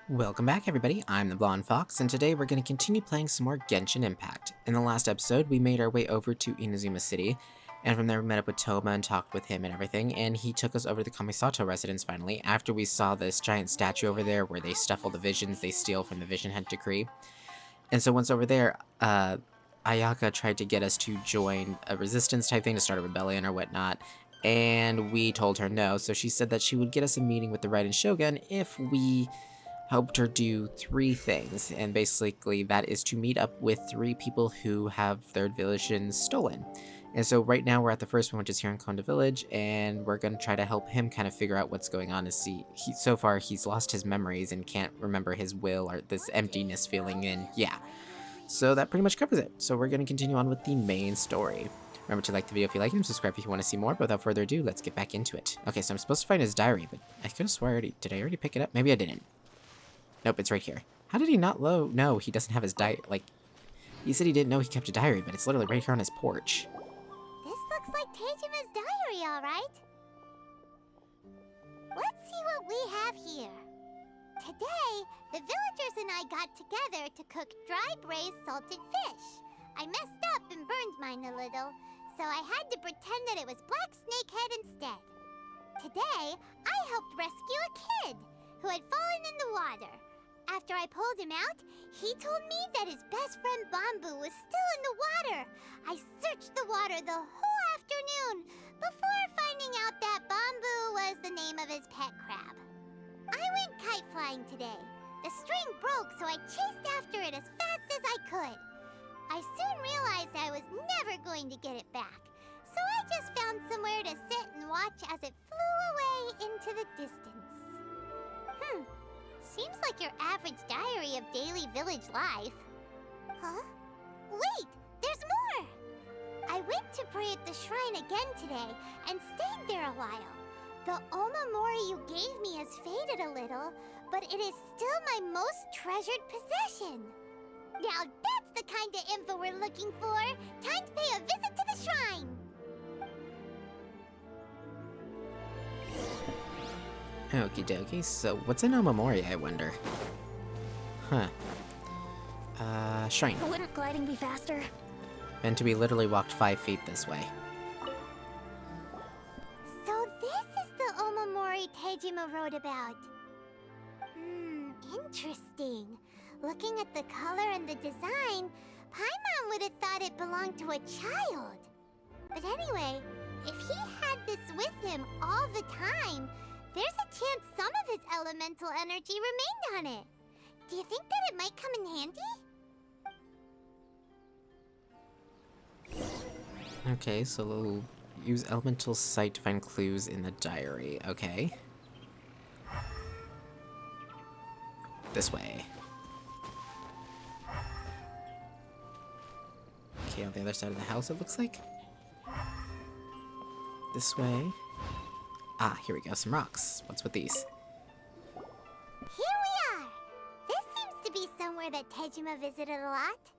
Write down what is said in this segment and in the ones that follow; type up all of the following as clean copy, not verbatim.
Welcome back everybody, I'm the Blonde Fox, and today we're going to continue playing some more Genshin Impact. In the last episode, we made our way over to Inazuma City, and from there we met up with Toma and talked with him and everything, and he took us over to the Kamisato residence finally, after we saw this giant statue over there where they stuff all the visions they steal from the Vision Head Decree. And so once over there, Ayaka tried to get us to join a resistance type thing to start a rebellion or whatnot, and we told her no, so she said that she would get us a meeting with the Raiden Shogun if we helped her do 3 things, and basically that is to meet up with 3 people who have their villages stolen. And so right now we're at the first one, which is here in Konda Village, and we're going to try to help him kind of figure out what's going on to see. So far he's lost his memories and can't remember his will or this emptiness feeling, and yeah. So that pretty much covers it. So we're going to continue on with the main story. Remember to like the video if you like it and subscribe if you want to see more, but without further ado, let's get back into it. Okay, so I'm supposed to find his diary, but I could have swore did I already pick it up? Maybe I didn't. Nope, it's right here. How did he not No, he doesn't have his diary. Like, he said he didn't know he kept a diary, but it's literally right here on his porch. This looks like Teijima's diary, alright. Let's see what we have here. Today, the villagers and I got together to cook dry braised salted fish. I messed up and burned mine a little, so I had to pretend that it was black snakehead instead. Today, I helped rescue a kid who had fallen in the water. After I pulled him out, he told me that his best friend Bamboo was still in the water. I searched the water the whole afternoon before finding out that Bamboo was the name of his pet crab. I went kite flying today. The string broke, so I chased after it as fast as I could. I soon realized I was never going to get it back, so I just found somewhere to sit and watch as it flew away into the distance. Seems like your average diary of daily village life. Huh? Wait, there's more! I went to pray at the shrine again today and stayed there a while. The Omamori you gave me has faded a little, but it is still my most treasured possession. Now that's the kind of info we're looking for. Time to pay a visit to the shrine. Okie dokie, so what's an Omamori, I wonder? Huh. Shrine. Wouldn't gliding be faster? Meant to be literally walked 5 feet this way. So this is the Omamori Teijima wrote about. Interesting. Looking at the color and the design, Paimon would have thought it belonged to a child. But anyway, if he had this with him all the time, there's a chance some of his elemental energy remained on it. Do you think that it might come in handy? Okay, so we'll use elemental sight to find clues in the diary. Okay. This way. Okay, on the other side of the house it looks like. This way. Ah, here we go, some rocks. What's with these? Here we are! This seems to be somewhere that Teijima visited a lot.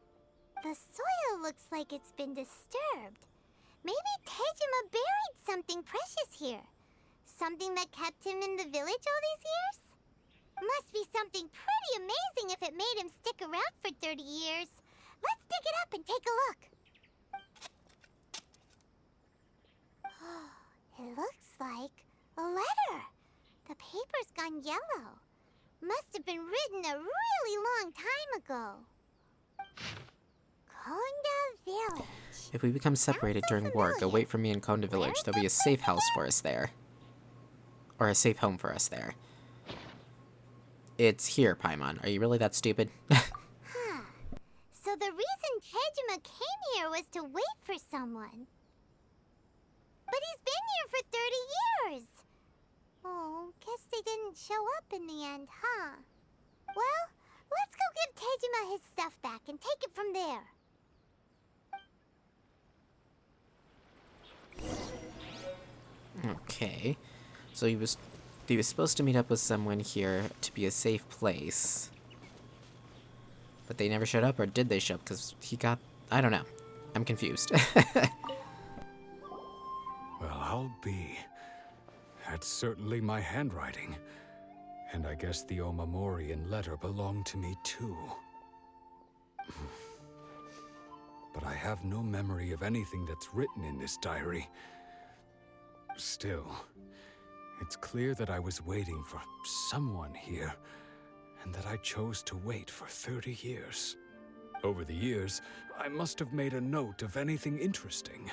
The soil looks like it's been disturbed. Maybe Teijima buried something precious here. Something that kept him in the village all these years? Must be something pretty amazing if it made him stick around for 30 years. Let's dig it up and take a look. It looks like a letter. The paper's gone yellow. Must have been written a really long time ago. Konda Village. If we become separated during war, go wait for me in Konda Village. There'll be a safe house for us there. Or a safe home for us there. It's here, Paimon. Are you really that stupid? So the reason Teijima came here was to wait for someone. But he's been here for 30 years. Oh, guess they didn't show up in the end, huh? Well, let's go give Teijima his stuff back and take it from there. Okay. So he was supposed to meet up with someone here to be a safe place. But they never showed up, or did they show up? Because he got... I don't know. I'm confused. Well, I'll be. That's certainly my handwriting. And I guess the Omamorian letter belonged to me too. But I have no memory of anything that's written in this diary. Still, it's clear that I was waiting for someone here, and that I chose to wait for 30 years. Over the years, I must have made a note of anything interesting,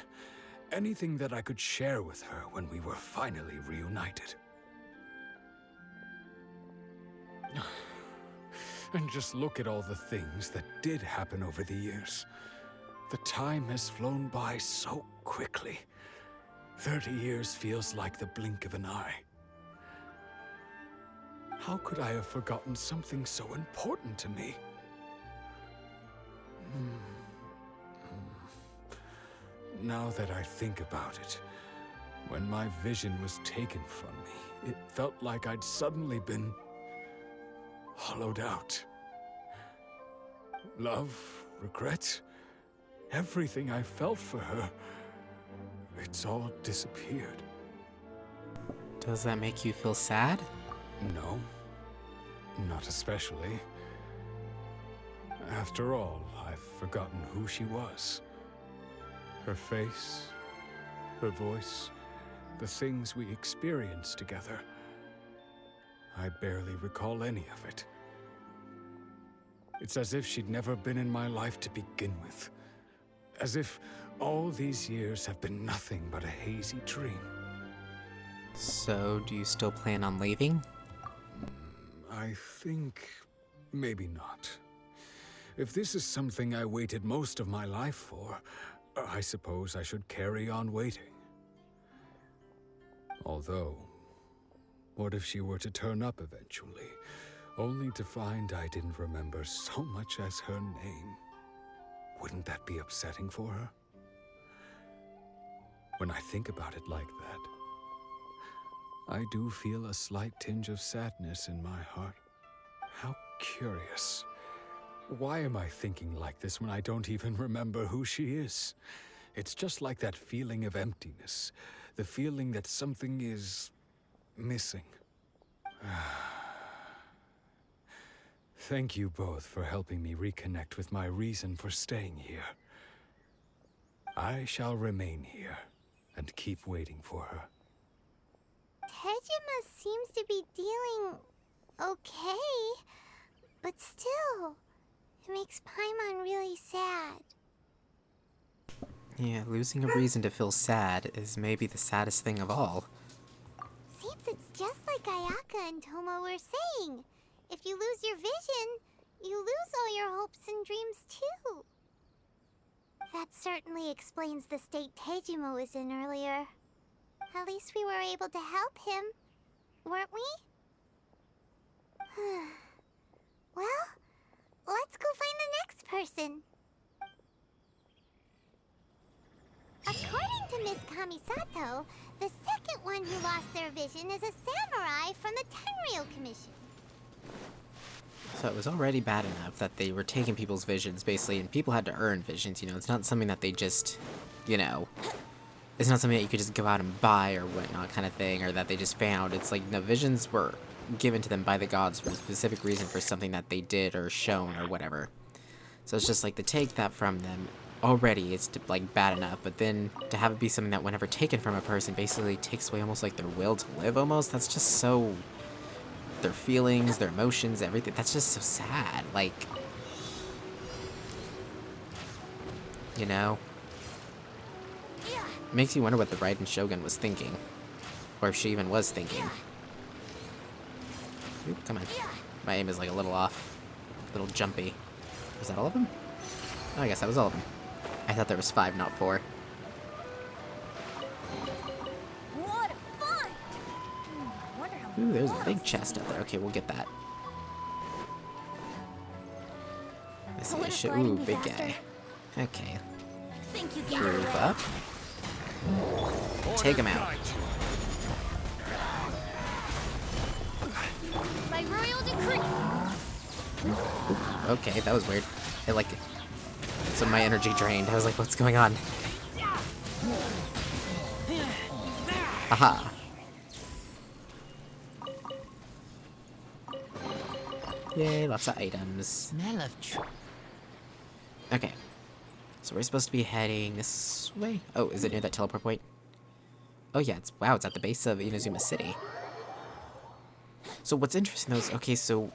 anything that I could share with her when we were finally reunited. And just look at all the things that did happen over the years. The time has flown by so quickly. 30 years feels like the blink of an eye. How could I have forgotten something so important to me? Now that I think about it, when my vision was taken from me, it felt like I'd suddenly been hollowed out. Love, regret, everything I felt for her, it's all disappeared. Does that make you feel sad? No, not especially. After all, I've forgotten who she was. Her face, her voice, the things we experienced together. I barely recall any of it. It's as if she'd never been in my life to begin with. As if all these years have been nothing but a hazy dream. So, do you still plan on leaving? I think maybe not. If this is something I waited most of my life for, I suppose I should carry on waiting. Although, what if she were to turn up eventually, only to find I didn't remember so much as her name? Wouldn't that be upsetting for her? When I think about it like that, I do feel a slight tinge of sadness in my heart. How curious. Why am I thinking like this when I don't even remember who she is? It's just like that feeling of emptiness, the feeling that something is missing. Thank you both for helping me reconnect with my reason for staying here. I shall remain here and keep waiting for her. Tejima seems to be dealing okay, but still, it makes Paimon really sad. Yeah, losing a reason to feel sad is maybe the saddest thing of all. Seems it's just like Ayaka and Tomo were saying. If you lose your vision, you lose all your hopes and dreams too. That certainly explains the state Tejima was in earlier. At least we were able to help him, weren't we? Well, let's go find the next person. According to Miss Kamisato, the second one who lost their vision is a samurai from the Tenryou Commission. So it was already bad enough that they were taking people's visions, basically, and people had to earn visions, you know? It's not something that they just, you know... It's not something that you could just go out and buy or whatnot kind of thing, or that they just found. It's like, no, visions were given to them by the gods for a specific reason, for something that they did or shown or whatever. So it's just like, to take that from them, already it's like bad enough, but then to have it be something that whenever taken from a person basically takes away almost like their will to live almost, that's just so... Their feelings, their emotions, everything, that's just so sad, like... You know? It makes you wonder what the Raiden Shogun was thinking. Or if she even was thinking. Oop, come on. My aim is like a little off. A little jumpy. Was that all of them? Oh, I guess that was all of them. I thought there was 5, not 4. What a find! Wonder how Ooh, there's a big chest up there. Okay, we'll get that. Let's see, ooh, big guy. Okay. think you can Move up. Take him out. By royal decree. Okay, that was weird. It like... So my energy drained. I was like, what's going on? Aha. Yay, lots of items. Smell of Okay. So we're supposed to be heading this way? Oh, is it near that teleport point? Oh yeah, wow, it's at the base of Inazuma City. So what's interesting though is, okay, so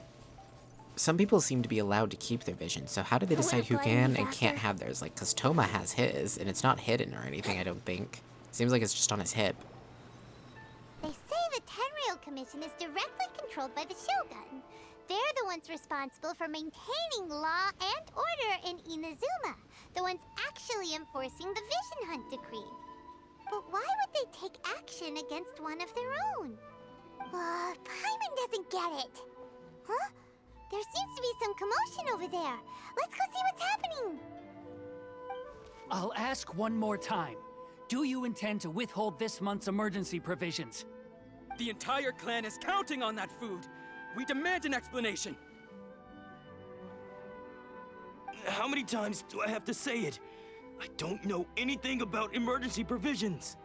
some people seem to be allowed to keep their vision, so how do they decide who can and can't have theirs? Like, cause Toma has his, and it's not hidden or anything, I don't think. Seems like it's just on his hip. They say the Tenryou Commission is directly controlled by the Shogun. They're the ones responsible for maintaining law and order in Inazuma. The ones actually enforcing the Vision Hunt Decree. But why would they take action against one of their own? Paimon doesn't get it. Huh? There seems to be some commotion over there. Let's go see what's happening. I'll ask one more time. Do you intend to withhold this month's emergency provisions? The entire clan is counting on that food. We demand an explanation. How many times do I have to say it? I don't know anything about emergency provisions.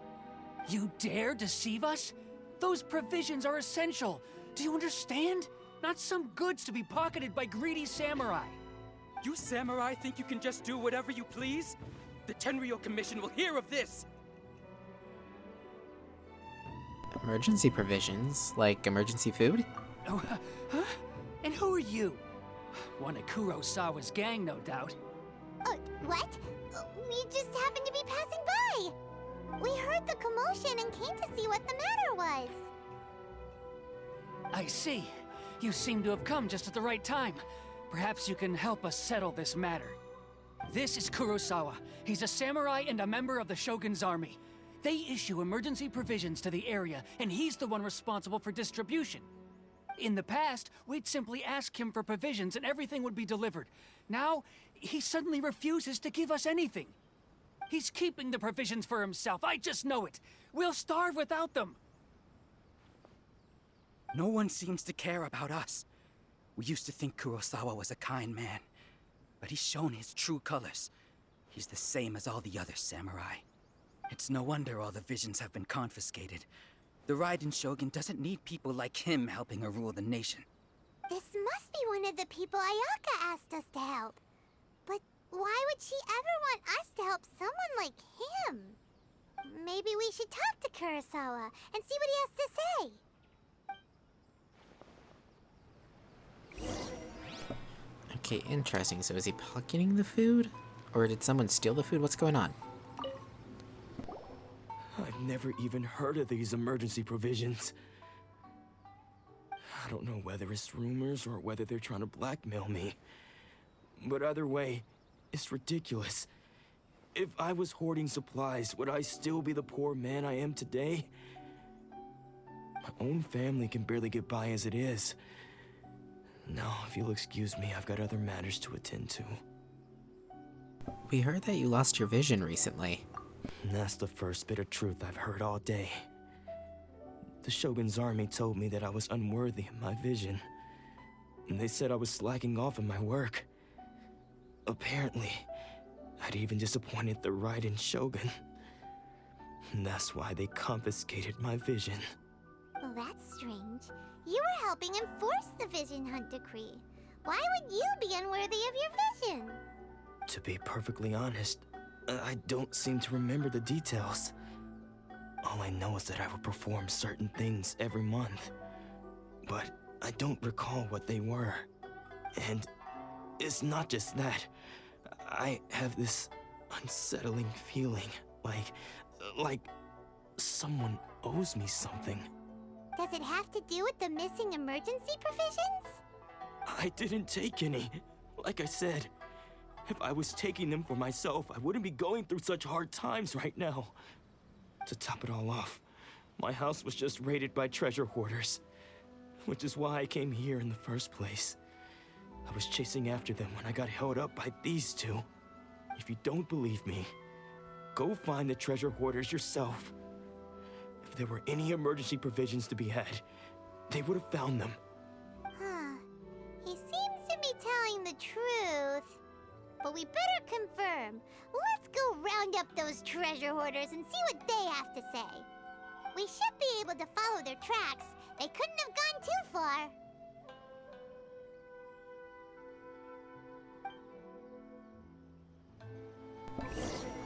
You dare deceive us? Those provisions are essential. Do you understand? Not some goods to be pocketed by greedy samurai. You samurai think you can just do whatever you please? The Tenryou Commission will hear of this. Emergency provisions? Like emergency food? Oh, huh? And who are you? One of Kurosawa's gang, no doubt. What? We just happened to be passing by. We heard the commotion and came to see what the matter was. I see. You seem to have come just at the right time. Perhaps you can help us settle this matter. This is Kurosawa. He's a samurai and a member of the Shogun's army. They issue emergency provisions to the area, and he's the one responsible for distribution. In the past, we'd simply ask him for provisions and everything would be delivered. Now, he suddenly refuses to give us anything. He's keeping the provisions for himself, I just know it. We'll starve without them. No one seems to care about us. We used to think Kurosawa was a kind man, but he's shown his true colors. He's the same as all the other samurai. It's no wonder all the visions have been confiscated. The Raiden Shogun doesn't need people like him helping her rule the nation. This must be one of the people Ayaka asked us to help. But why would she ever want us to help someone like him? Maybe we should talk to Kurosawa and see what he has to say. Okay, interesting. So is he pocketing the food? Or did someone steal the food? What's going on? I've never even heard of these emergency provisions. I don't know whether it's rumors or whether they're trying to blackmail me. But either way, it's ridiculous. If I was hoarding supplies, would I still be the poor man I am today? My own family can barely get by as it is. Now, if you'll excuse me, I've got other matters to attend to. We heard that you lost your vision recently. That's the first bit of truth I've heard all day. The Shogun's army told me that I was unworthy of my vision. And they said I was slacking off in my work. Apparently, I'd even disappointed the Raiden Shogun. And that's why they confiscated my vision. Well, that's strange. You were helping enforce the Vision Hunt Decree. Why would you be unworthy of your vision? To be perfectly honest, I don't seem to remember the details. All I know is that I would perform certain things every month. But I don't recall what they were. And it's not just that. I have this unsettling feeling, like someone owes me something. Does it have to do with the missing emergency provisions? I didn't take any. Like I said, if I was taking them for myself, I wouldn't be going through such hard times right now. To top it all off, my house was just raided by treasure hoarders, which is why I came here in the first place. I was chasing after them when I got held up by these two. If you don't believe me, go find the treasure hoarders yourself. If there were any emergency provisions to be had, they would have found them. Huh. He seems to be telling the truth. But we better confirm. Let's go round up those treasure hoarders and see what they have to say. We should be able to follow their tracks. They couldn't have gone too far.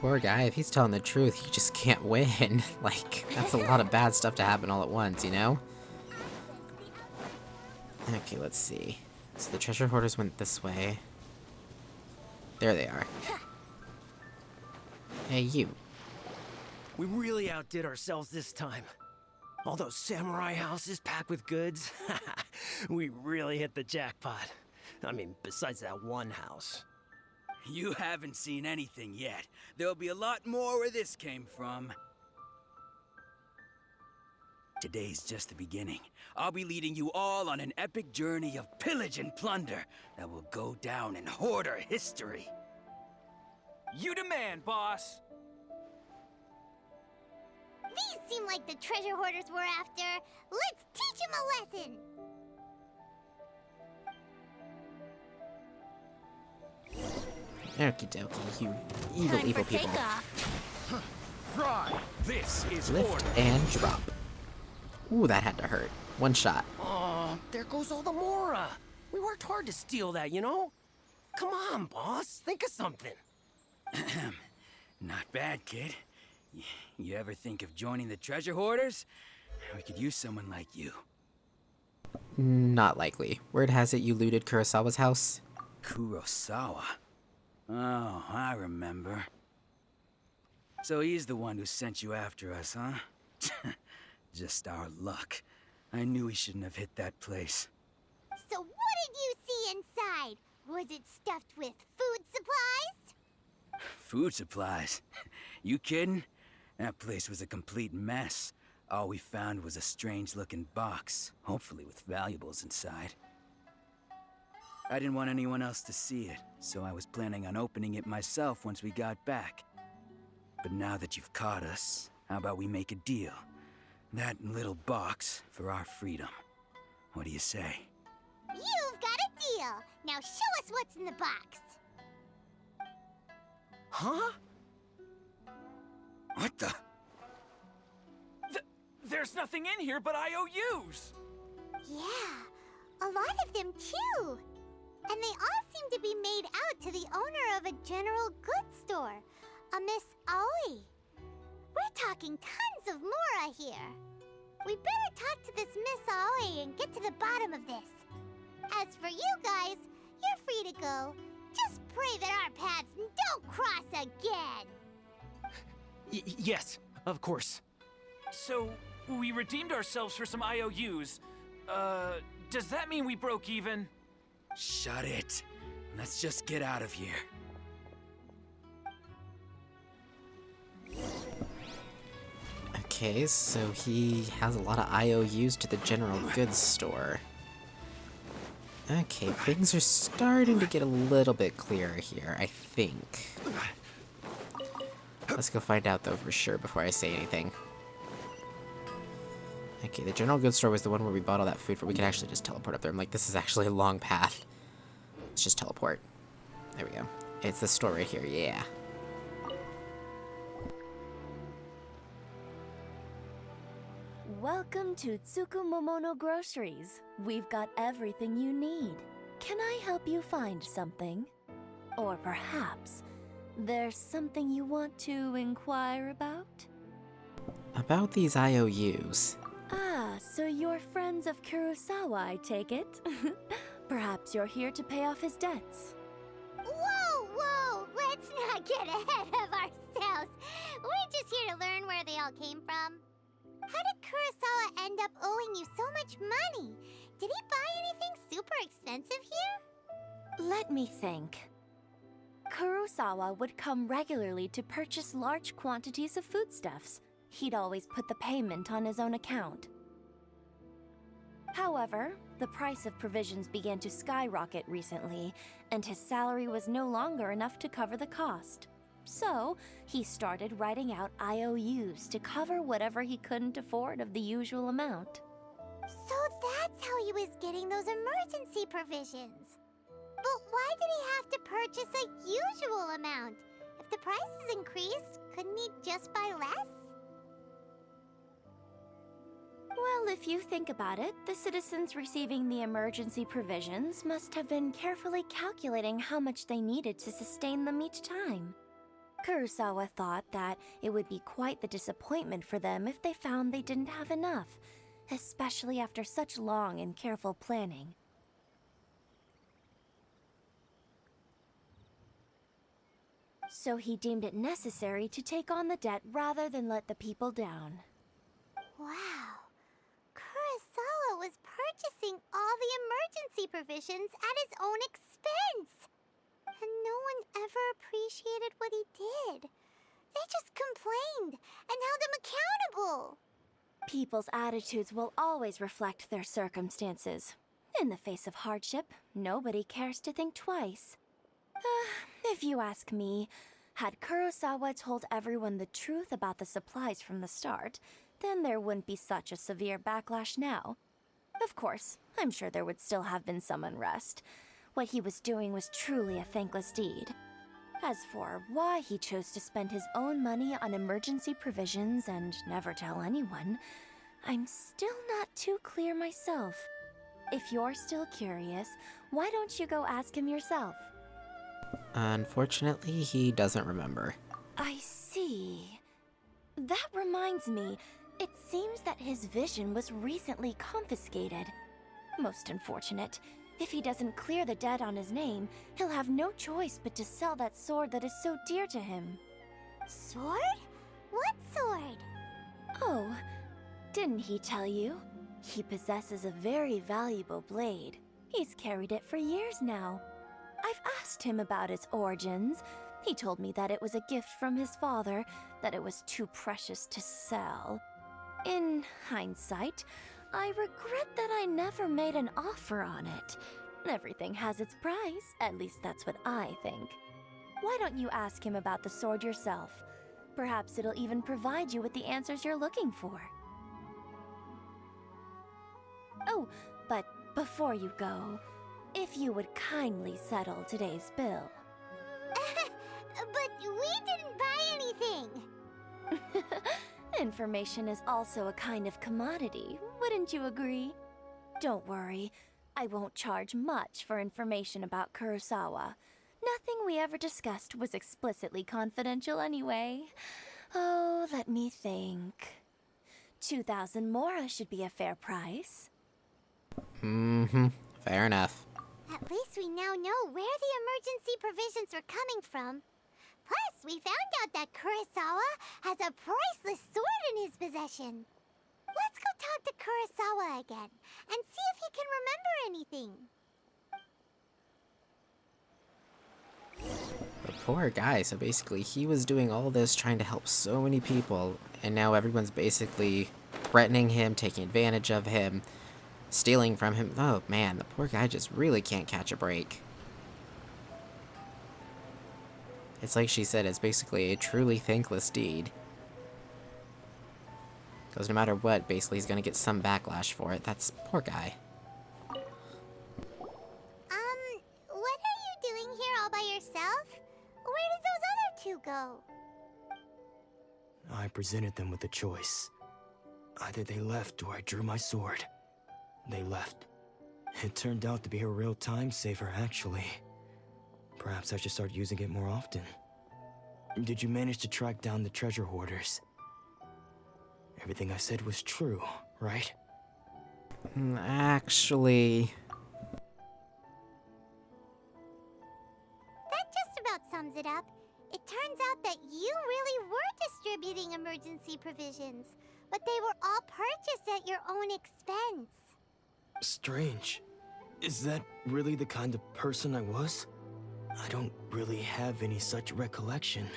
Poor guy, if he's telling the truth, he just can't win. Like, that's a lot of bad stuff to happen all at once, you know? Okay, let's see. So the treasure hoarders went this way. There they are. Hey, you. We really outdid ourselves this time. All those samurai houses packed with goods. We really hit the jackpot. I mean, besides that one house. You haven't seen anything yet. There'll be a lot more where this came from. Today's just the beginning. I'll be leading you all on an epic journey of pillage and plunder that will go down in hoarder history. You demand, boss. These seem like the treasure hoarders we're after. Let's teach them a lesson. Okie dokie, you evil people. Fry, this is Lift order. and drop. Ooh, that had to hurt. One shot. Oh, there goes all the Mora. We worked hard to steal that, you know? Come on, boss. Think of something. Not bad, kid. You ever think of joining the treasure hoarders? We could use someone like you. Not likely. Word has it you looted Kurosawa's house. Kurosawa? Oh, I remember. So he's the one who sent you after us, huh? Just our luck. I knew he shouldn't have hit that place. So what did you see inside? Was it stuffed with food supplies? Food supplies? You kidding? That place was a complete mess. All we found was a strange-looking box, hopefully with valuables inside. I didn't want anyone else to see it, so I was planning on opening it myself once we got back. But now that you've caught us, how about we make a deal? That little box for our freedom. What do you say? You've got a deal. Now show us what's in the box. Huh? What the? There's nothing in here but IOUs. Yeah, a lot of them too. And they all seem to be made out to the owner of a general goods store, a Miss Aoi. We're talking tons of Mora here. We better talk to this Miss Aoi and get to the bottom of this. As for you guys, you're free to go. Just pray that our paths don't cross again. Yes, of course. So, we redeemed ourselves for some IOUs. Does that mean we broke even? Shut it. Let's just get out of here. Okay, so he has a lot of IOUs to the general goods store. Okay, things are starting to get a little bit clearer here, I think. Let's go find out though for sure before I say anything. Okay, the general goods store was the one where we bought all that food for. We could actually just teleport up there. I'm like, this is actually a long path. Let's just teleport. There we go. It's the store right here, yeah. Welcome to Tsukumomono Groceries. We've got everything you need. Can I help you find something? Or perhaps there's something you want to inquire about? About these IOUs. Ah, so you're friends of Kurosawa, I take it? Perhaps you're here to pay off his debts. Whoa! Let's not get ahead of ourselves. We're just here to learn where they all came from. How did Kurosawa end up owing you so much money? Did he buy anything super expensive here? Let me think. Kurosawa would come regularly to purchase large quantities of foodstuffs. He'd always put the payment on his own account. However, the price of provisions began to skyrocket recently, and his salary was no longer enough to cover the cost. So, he started writing out IOUs to cover whatever he couldn't afford of the usual amount. So that's how he was getting those emergency provisions. But why did he have to purchase a usual amount? If the prices increased, couldn't he just buy less? Well, if you think about it, the citizens receiving the emergency provisions must have been carefully calculating how much they needed to sustain them each time. Kurosawa thought that it would be quite the disappointment for them if they found they didn't have enough, especially after such long and careful planning. So he deemed it necessary to take on the debt rather than let the people down. Wow. Kurosawa was purchasing all the emergency provisions at his own expense. And no one ever appreciated what he did. They just complained and held him accountable. People's attitudes will always reflect their circumstances. In the face of hardship, nobody cares to think twice. If you ask me, had Kurosawa told everyone the truth about the supplies from the start, then there wouldn't be such a severe backlash now. Of course, I'm sure there would still have been some unrest. What he was doing was truly a thankless deed. As for why he chose to spend his own money on emergency provisions and never tell anyone, I'm still not too clear myself. If you're still curious, why don't you go ask him yourself? Unfortunately, he doesn't remember. I see. That reminds me, it seems that his vision was recently confiscated. Most unfortunate. If he doesn't clear the debt on his name, he'll have no choice but to sell that sword that is so dear to him. Sword? What sword? Oh, didn't he tell you? He possesses a very valuable blade. He's carried it for years now. I've asked him about its origins. He told me that it was a gift from his father, that it was too precious to sell. In hindsight, I regret that I never made an offer on it. Everything has its price, at least that's what I think. Why don't you ask him about the sword yourself? Perhaps it'll even provide you with the answers you're looking for. Oh, but before you go, if you would kindly settle today's bill. But we didn't buy anything. Information is also a kind of commodity, wouldn't you agree? Don't worry, I won't charge much for information about Kurosawa. Nothing we ever discussed was explicitly confidential anyway. Oh, let me think. 2,000 mora should be a fair price. Fair enough. At least we now know where the emergency provisions were coming from. Plus, we found out that Kurosawa has a priceless sword in his possession. Let's go talk to Kurosawa again and see if he can remember anything. The poor guy, so basically he was doing all this trying to help so many people, and now everyone's basically threatening him, taking advantage of him, stealing from him. Oh man, the poor guy just really can't catch a break. It's like she said, it's basically a truly thankless deed. Because no matter what, basically he's gonna get some backlash for it. That's poor guy. What are you doing here all by yourself? Where did those other two go? I presented them with a choice. Either they left or I drew my sword. They left. It turned out to be a real time saver, actually. Perhaps I should start using it more often. Did you manage to track down the treasure hoarders? Everything I said was true, right? Actually... That just about sums it up. It turns out that you really were distributing emergency provisions, but they were all purchased at your own expense. Strange. Is that really the kind of person I was? I don't really have any such recollection.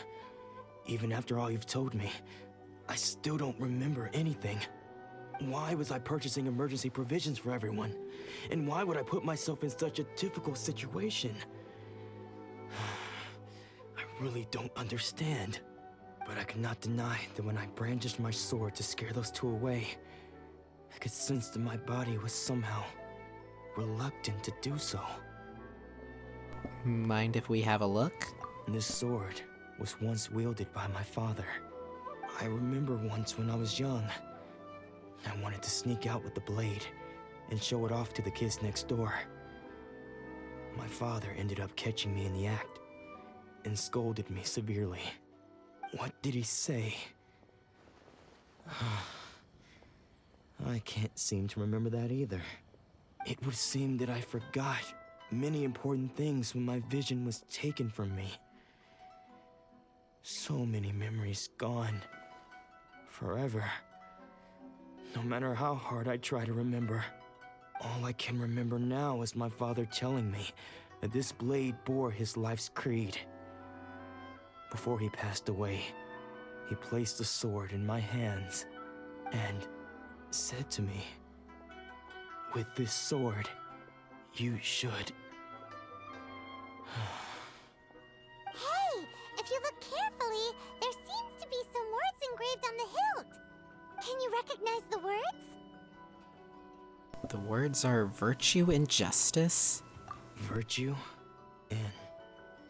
Even after all you've told me, I still don't remember anything. Why was I purchasing emergency provisions for everyone? And why would I put myself in such a difficult situation? I really don't understand. But I cannot deny that when I brandished my sword to scare those two away, I could sense that my body was somehow reluctant to do so. Mind if we have a look? This sword was once wielded by my father. I remember once when I was young, I wanted to sneak out with the blade and show it off to the kids next door. My father ended up catching me in the act and scolded me severely. What did he say? I can't seem to remember that either. It would seem that I forgot many important things when my vision was taken from me. So many memories gone. Forever. No matter how hard I try to remember, all I can remember now is my father telling me that this blade bore his life's creed. Before he passed away, he placed the sword in my hands and said to me, "With this sword, you should..." Hey, if you look carefully, there seems to be some words engraved on the hilt. Can you recognize the words? The words are virtue and justice. Virtue and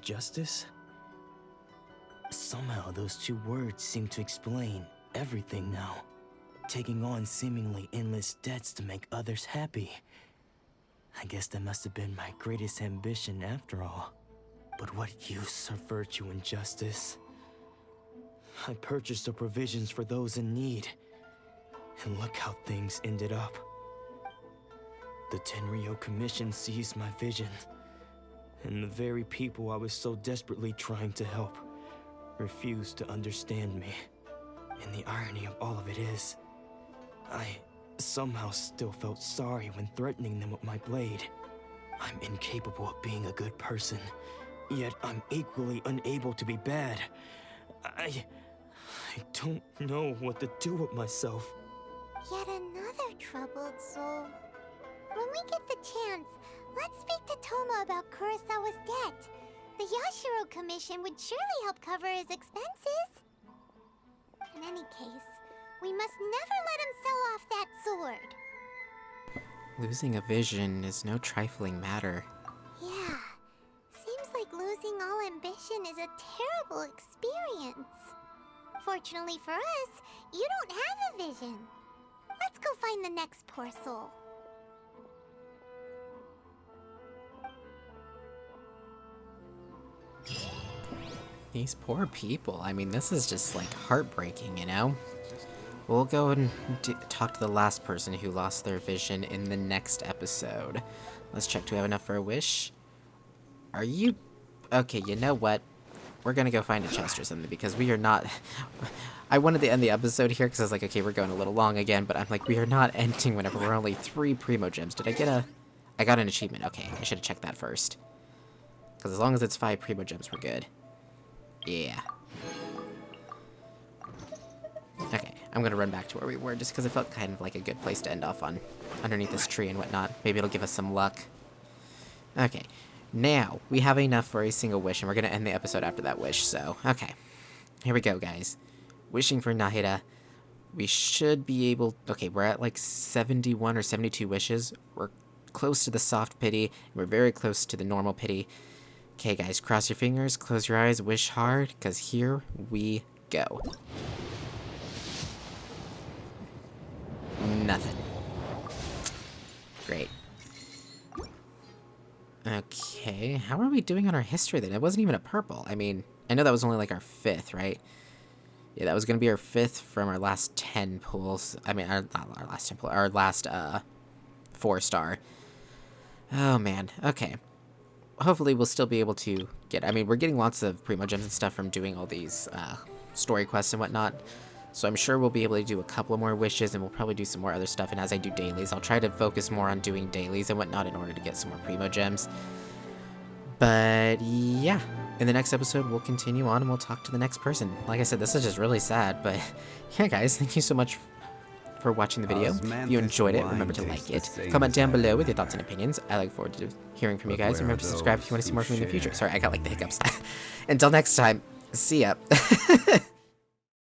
justice? Somehow those two words seem to explain everything now. Taking on seemingly endless debts to make others happy. I guess that must have been my greatest ambition after all. But what use are virtue and justice? I purchased the provisions for those in need. And look how things ended up. The Tenryo Commission seized my vision. And the very people I was so desperately trying to help refused to understand me. And the irony of all of it is, I somehow still felt sorry when threatening them with my blade. I'm incapable of being a good person, yet I'm equally unable to be bad. I don't know what to do with myself. Yet another troubled soul. When we get the chance, let's speak to Toma about Kurosawa's debt. The Yashiro Commission would surely help cover his expenses. In any case, we must never let him sell off that sword. Losing a vision is no trifling matter. Yeah, seems like losing all ambition is a terrible experience. Fortunately for us, you don't have a vision. Let's go find the next poor soul. These poor people. I mean, this is just like heartbreaking, you know? We'll go and talk to the last person who lost their vision in the next episode. Let's check. Do we have enough for a wish? Are you... Okay, you know what? We're gonna go find a chest or something because we are not... I wanted to end the episode here because I was like, okay, we're going a little long again, but I'm like, we are not ending whenever we're only 3 Primo Gems. Did I get a... I got an achievement. Okay, I should have checked that first. Because as long as it's 5 Primo Gems, we're good. Yeah. Okay, I'm gonna run back to where we were just because it felt kind of like a good place to end off on. Underneath this tree and whatnot. Maybe it'll give us some luck. Okay, now we have enough for a single wish and we're gonna end the episode after that wish, so... Okay, here we go, guys. Wishing for Nahida. We should be able... Okay, we're at like 71 or 72 wishes. We're close to the soft pity. And we're very close to the normal pity. Okay, guys, cross your fingers, close your eyes, wish hard, because here we go. Nothing. Great. Okay, how are we doing on our history then? It wasn't even a purple. I mean, I know that was only like our 5th, right? Yeah, that was going to be our 5th from our last 10 pools. I mean, not our last 10 pools, our last 4-star. Oh, man. Okay. Hopefully we'll still be able to get... I mean, we're getting lots of Primo Gems and stuff from doing all these story quests and whatnot. So I'm sure we'll be able to do a couple more wishes and we'll probably do some more other stuff. And as I do dailies, I'll try to focus more on doing dailies and whatnot in order to get some more Primo Gems. But yeah, in the next episode, we'll continue on and we'll talk to the next person. Like I said, this is just really sad, but yeah, guys, thank you so much for watching the video. If you enjoyed it, remember to like it. Comment down below with your thoughts and opinions. I look forward to hearing from you guys. Remember to subscribe if you want to see more from me in the future. Sorry, I got like the hiccups. Until next time, see ya.